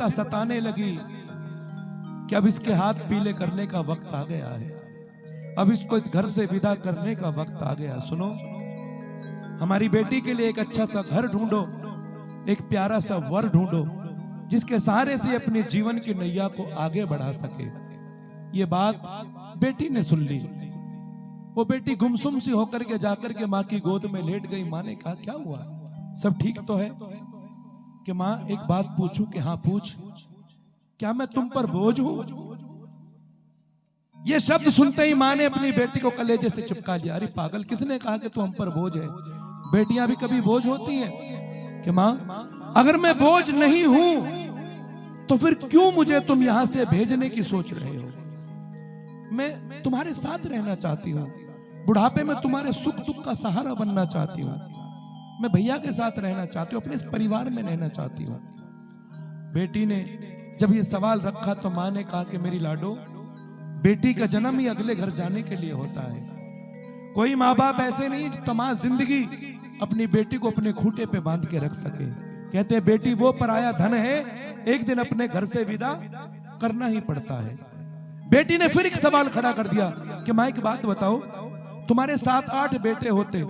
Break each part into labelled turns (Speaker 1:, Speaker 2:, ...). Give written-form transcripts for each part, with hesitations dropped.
Speaker 1: चिंता सताने लगी कि अब इसके हाथ पीले करने का वक्त आ गया है, अब इसको इस घर से विदा करने का वक्त आ गया। सुनो, हमारी बेटी के लिए एक अच्छा सा घर ढूंढो, एक प्यारा सा वर ढूंढो जिसके सहारे से अपने जीवन की नैया को आगे बढ़ा सके। ये बात बेटी ने सुन ली। वो बेटी गुमसुम सी होकर के जाकर के माँ की गोद में लेट गई। माँ ने कहा, क्या हुआ, सब ठीक तो है? कि माँ एक बात पूछूं? कि हाँ पूछ। क्या मैं तुम पर बोझ हूं? ये शब्द सुनते ही माँ ने अपनी बेटी को कलेजे से चिपका लिया। अरे पागल, किसने कहा कि तू हम पर बोझ है? बेटियां भी कभी बोझ होती हैं? कि माँ अगर मैं बोझ नहीं हूं तो फिर क्यों मुझे तुम यहां से भेजने की सोच रहे हो? मैं तुम्हारे साथ रहना चाहती हूँ, बुढ़ापे में तुम्हारे सुख दुख का सहारा बनना चाहती हूँ, मैं भैया के साथ रहना चाहती हूँ, अपने इस परिवार में रहना चाहती हूँ। बेटी ने जब ये सवाल रखा तो माँ ने कहा कि मेरी लाडो, बेटी का जन्म ही अगले घर जाने के लिए होता है। कोई माँ बाप ऐसे नहीं तमाम जिंदगी अपनी बेटी को अपने खूंटे पे बांध के रख सके। कहते हैं बेटी वो पराया धन है, एक दिन अपने घर से विदा करना ही पड़ता है। बेटी ने फिर एक सवाल खड़ा कर दिया कि माँ एक बात बताओ, तुम्हारे 7-8 बेटे होते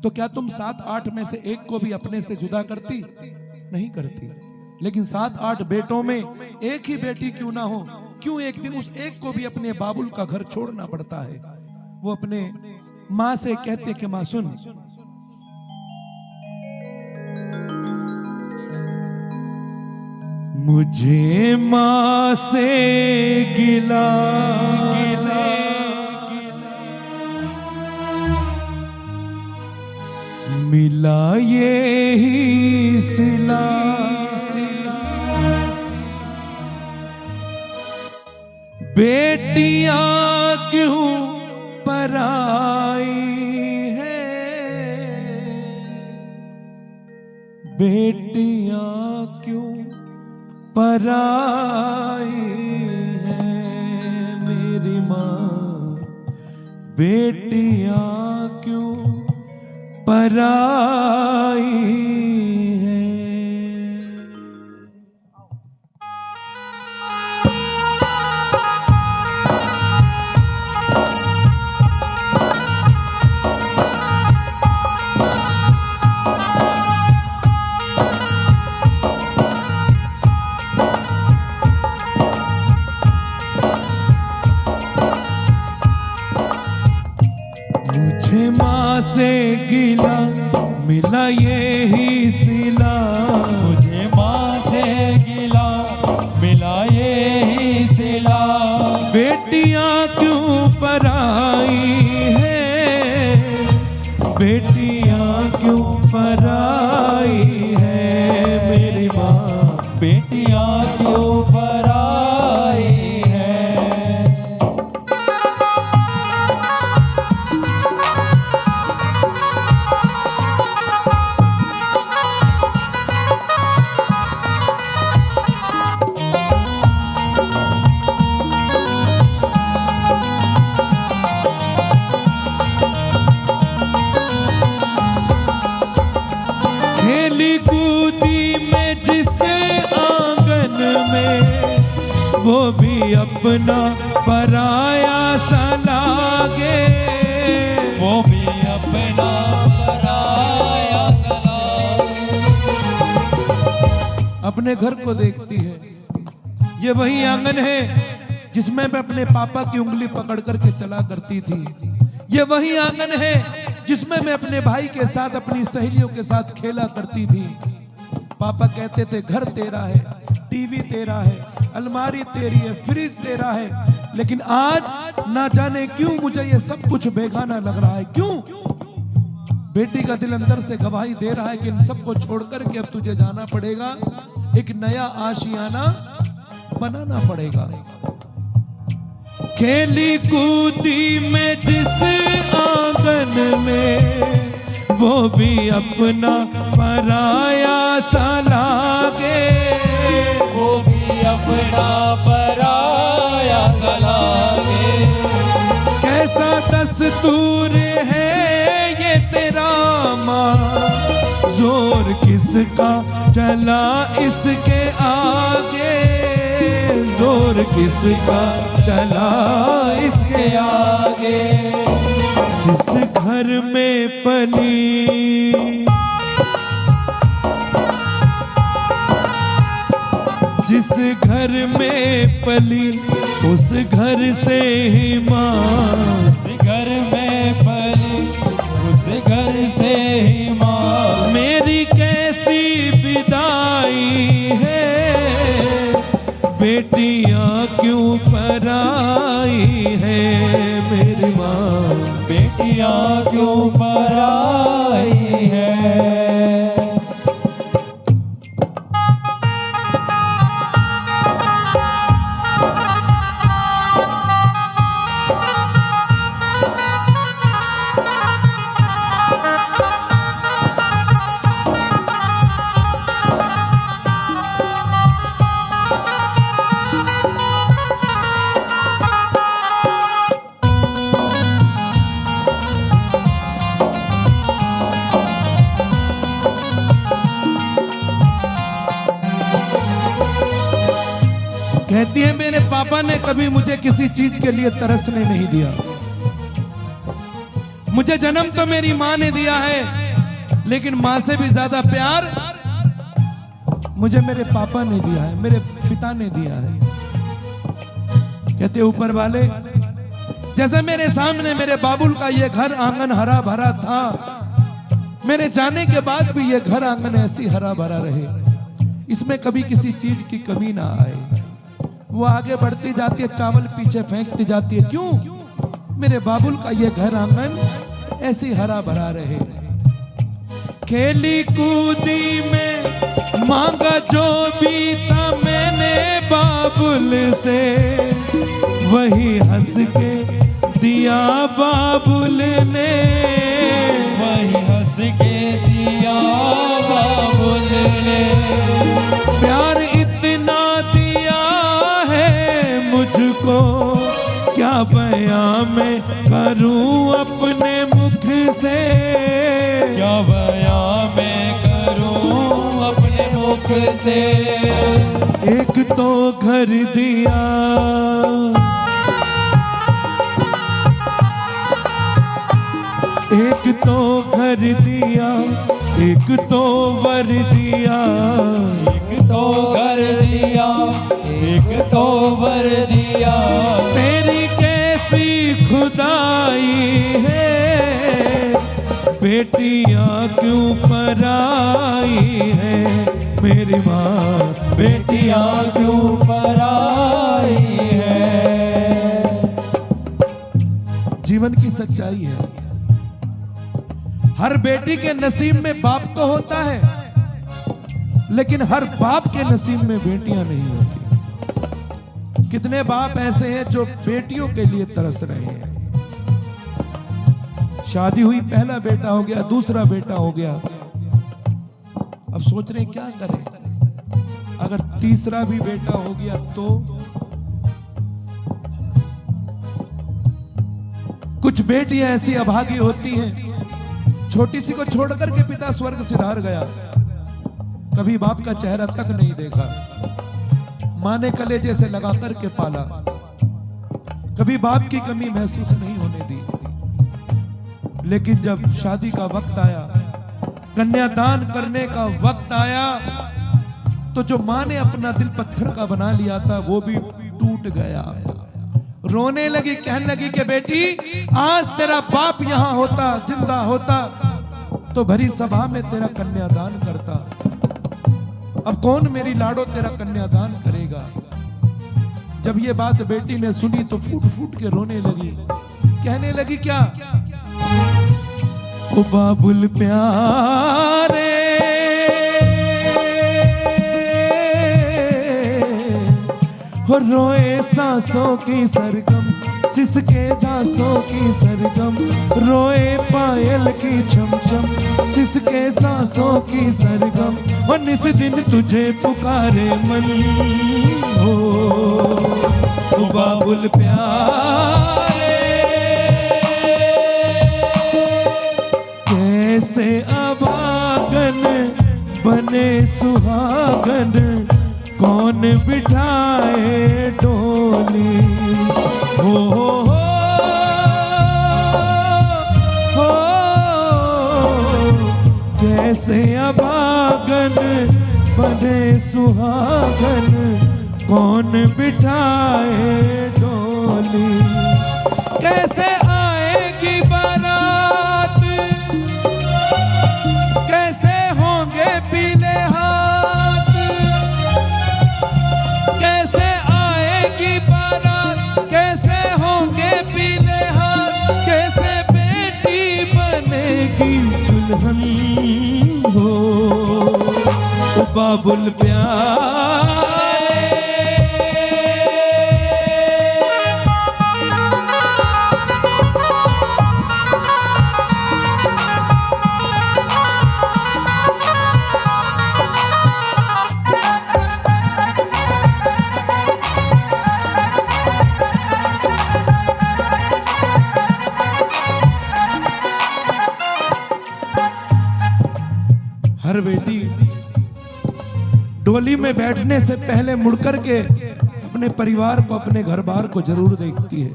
Speaker 1: तो क्या तुम 7-8 में से एक को भी अपने से जुदा करती? नहीं करती। लेकिन 7-8 बेटों में एक ही बेटी क्यों ना हो, क्यों एक दिन उस एक को भी अपने बाबुल का घर छोड़ना पड़ता है? वो अपने माँ से कहते कि माँ सुन, मुझे माँ से गिला मिला ये ही सिला, बेटियां क्यों पराई है, बेटियां क्यों पराई है मेरी माँ, बेटियां क्यों पराई है। मुझे माँ से गिला मिला ये ही सिला,
Speaker 2: मुझे माँ से गिला मिला ये ही सिला,
Speaker 1: बेटियां क्यों पराई है, बेटियां क्यों पराई है मेरी माँ,
Speaker 2: बेटियां क्यों पराई है।
Speaker 1: खेली कूदी में जिसे आंगन में, वो भी अपना पराया सा लागे,
Speaker 2: वो भी अपना पराया सा लागे।
Speaker 1: अपने घर को देखती है, ये वही आंगन है जिसमें मैं अपने पापा की उंगली पकड़ करके चला करती थी, ये वही आंगन है जिसमें मैं अपने भाई के साथ अपनी सहेलियों के साथ खेला करती थी। पापा कहते थे घर तेरा है, टीवी तेरा है, अलमारी तेरी है, फ्रिज तेरा है, लेकिन आज ना जाने क्यों मुझे ये सब कुछ बेगाना लग रहा है। क्यों? बेटी का दिल अंदर से गवाही दे रहा है कि इन सबको छोड़कर के अब तुझे जाना पड़ेगा, एक नया आशियाना बनाना पड़ेगा। खेली कूदी में जिस आंगन में, वो भी अपना पराया सा लागे,
Speaker 2: वो भी अपना पराया सा लागे।
Speaker 1: कैसा दस्तूर है ये तेरा माँ, जोर किसका चला इसके आगे, जोर किसका चला इसके आगे। जिस घर में पली, जिस घर में पली उस घर से ही माँ,
Speaker 2: उस घर में पली उस घर से ही माँ।
Speaker 1: मेरी कैसी विदाई है, बेटियां क्यों पराई है मेरी माँ,
Speaker 2: बेटियां क्यों पराई है।
Speaker 1: कहती है मेरे पापा ने कभी मुझे किसी चीज के लिए तरसने नहीं दिया। मुझे जन्म तो मेरी माँ ने दिया है, लेकिन माँ से भी ज्यादा प्यार मुझे मेरे पापा ने दिया है, मेरे पिता ने दिया है। कहते ऊपर वाले, जैसे मेरे सामने मेरे बाबुल का ये घर आंगन हरा भरा था, मेरे जाने के बाद भी ये घर आंगन ऐसी हरा भरा रहे, इसमें कभी किसी चीज की कमी ना आए। वो आगे बढ़ती जाती है, चावल पीछे फेंकती जाती है, क्यों? मेरे बाबुल का ये घर आंगन ऐसी हरा भरा रहे। खेली कूदी में मांगा जो भी था मैंने बाबुल से, वही हंस के दिया बाबुल ने,
Speaker 2: वही हंस के दिया बाबुल ने।
Speaker 1: प्यार इतना दिया है मुझको, क्या बयां मैं करूं अपने मुख से,
Speaker 2: क्या बयां मैं करूं अपने मुख से।
Speaker 1: एक तो घर दिया, एक तो घर दिया, एक तो वर दिया,
Speaker 2: एक तो घर दिया, एक तो वर दिया।
Speaker 1: तेरी कैसी खुदाई है, बेटियां क्यों पराई है मेरी माँ,
Speaker 2: बेटियां क्यों पराई है।
Speaker 1: जीवन की सच्चाई है, हर बेटी के नसीब में बाप तो होता है, लेकिन हर बाप के नसीब में बेटियां नहीं होती। कितने बाप ऐसे हैं जो बेटियों के लिए तरस रहे हैं। शादी हुई, पहला बेटा हो गया, दूसरा बेटा हो गया, अब सोच रहे हैं क्या करें, अगर तीसरा भी बेटा हो गया तो। कुछ बेटियां ऐसी अभागी होती हैं, छोटी सी को छोड़कर के पिता स्वर्ग सिधार गया, कभी बाप का चेहरा तक नहीं देखा, मां ने कलेजे से लगाकर के पाला, कभी बाप की कमी महसूस नहीं होने दी। लेकिन जब शादी का वक्त आया, कन्यादान करने का वक्त आया, तो जो मां ने अपना दिल पत्थर का बना लिया था वो भी टूट गया। रोने लगी, कहने लगी कि बेटी आज तेरा बाप यहां होता, जिंदा होता, तो भरी सभा में तेरा कन्यादान करता। अब कौन मेरी लाडो तेरा कन्यादान करेगा। जब ये बात बेटी ने सुनी तो फूट फूट के रोने लगी, कहने लगी क्या, ओ बाबुल प्यारे, हो रोए सांसों की सरगम, सिसके दासों की सरगम, रोए पायल की छम छम, सिसके सांसों की सरगम, और निस दिन तुझे पुकारे मन हो बाबुल प्यारे। कैसे अभागन बने सुहागन कौन बिठाए डोली। हो कैसे अभागन बने सुहागन कौन बिठाए डोली। कैसे आएगी बारात, कैसे होंगे पीले हाथ, कैसे आएगी बारात, कैसे होंगे पीले हाथ, कैसे बेटी बनेगी दुल्हन हो बाबुल प्यार। हर बेटी डोली में बैठने से पहले मुड़कर के अपने परिवार को, अपने घर बार को जरूर देखती है।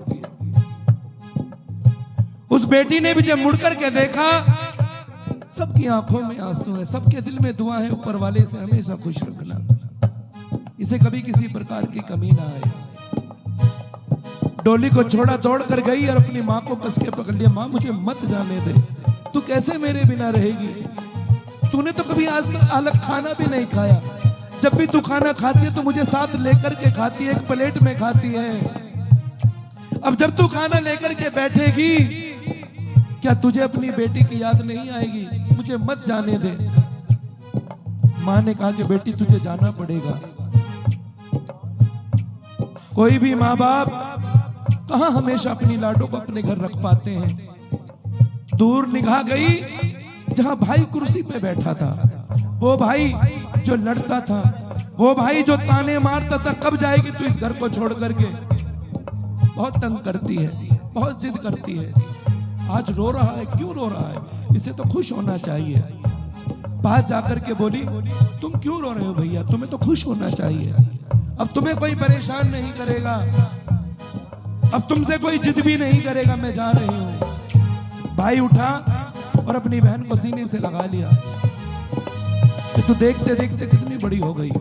Speaker 1: उस बेटी ने भी जब मुड़कर के देखा, सबकी आंखों में आंसू है, सबके दिल में दुआ है, ऊपर वाले से हमेशा खुश रखना, इसे कभी किसी प्रकार की कमी ना आए। डोली को छोड़ा, दौड़ कर गई और अपनी माँ को कस के पकड़ लिया। माँ मुझे मत जाने दे, तू कैसे मेरे बिना रहेगी? तूने तो कभी आज तक अलग खाना भी नहीं खाया, जब भी तू खाना खाती है तो मुझे साथ लेकर के खाती है, एक प्लेट में खाती है। अब जब तू खाना लेकर के बैठेगी, क्या तुझे अपनी बेटी की याद नहीं आएगी? मुझे मत जाने दे। माँ ने कहा कि बेटी तुझे जाना पड़ेगा। कोई भी माँ बाप कहां हमेशा अपनी लाडो को अपने घर रख पाते हैं। दूर निगाह गई, जहां भाई कुर्सी पे बैठा था, वो भाई जो लड़ता था, वो भाई जो ताने मारता था, कब जाएगी तू इस घर को छोड़ करके? बहुत तंग करती है, बहुत जिद करती है। आज रो रहा है, क्यों रो रहा है? इसे तो खुश होना चाहिए। पास जाकर के बोली, तुम क्यों रो रहे हो भैया? तुम्हें तो खुश होना चाहिए। अब तुम्हें कोई परेशान नहीं करेगा, अब तुमसे कोई जिद भी नहीं करेगा, मैं जा रही हूं। भाई उठा और अपनी बहन को सीने से लगा लिया कि तू देखते देखते कितनी बड़ी हो गई।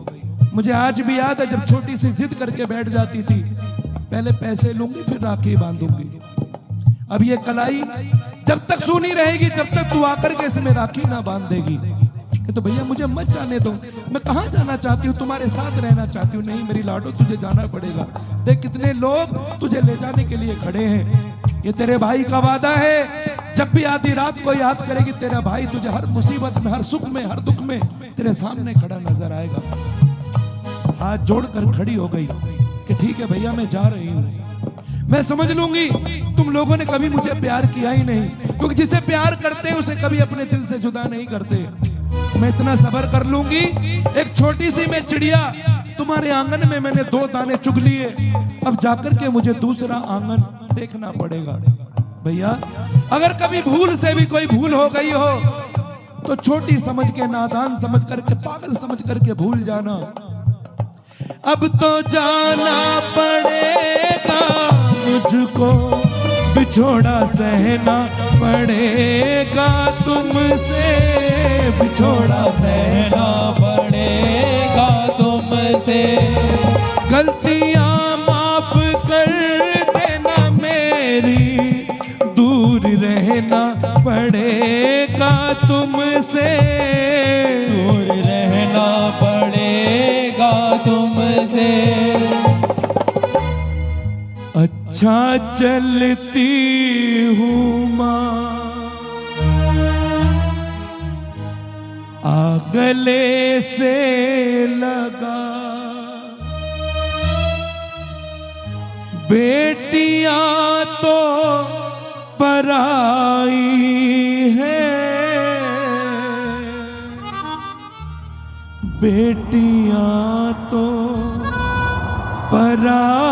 Speaker 1: मुझे आज भी याद है जब छोटी सी जिद करके बैठ जाती थी, पहले पैसे लूंगी फिर राखी बांधूंगी। अब ये कलाई जब तक सूनी रहेगी, जब तक तू आकर के इसमें राखी ना बांध देगी कि तो भैया मुझे मत जाने दो, मैं कहाँ जाना चाहती हूँ, तुम्हारे साथ रहना चाहती हूँ। नहीं मेरी लाडो, तुझे जाना पड़ेगा। देख कितने लोग तुझे ले जाने के लिए खड़े हैं। ये तेरे भाई का वादा है, जब भी आधी रात को याद करेगी तेरा भाई तुझे हर मुसीबत में, हर सुख में, हर दुख में तेरे सामने खड़ा नजर आएगा। हाथ जोड़कर खड़ी हो गई कि ठीक है भैया मैं जा रही हूँ, मैं समझ लूंगी तुम लोगों ने कभी मुझे प्यार किया ही नहीं, क्योंकि जिसे प्यार करते हैं उसे कभी अपने दिल से जुदा नहीं करते। मैं इतना सब्र कर लूंगी। एक छोटी सी मैं चिड़िया तुम्हारे आंगन में मैंने 2 दाने चुग लिए, अब जाकर के मुझे दूसरा आंगन देखना पड़ेगा। भैया अगर कभी भूल से भी कोई भूल हो गई हो तो छोटी समझ के, नादान समझ करके, पागल समझ करके भूल जाना। अब तो जाना पड़ेगा मुझको, बिछोड़ा सहना पड़ेगा तुमसे, बिछोड़ा सहना पड़ेगा तुमसे। गलतियां माफ कर देना मेरी, दूर रहना पड़ेगा तुमसे, दूर रहना पड़ेगा तुमसे। अच्छा चलती हूँ माँ, आ गले से लगा, बेटियां तो पराई है, बेटियां तो पराई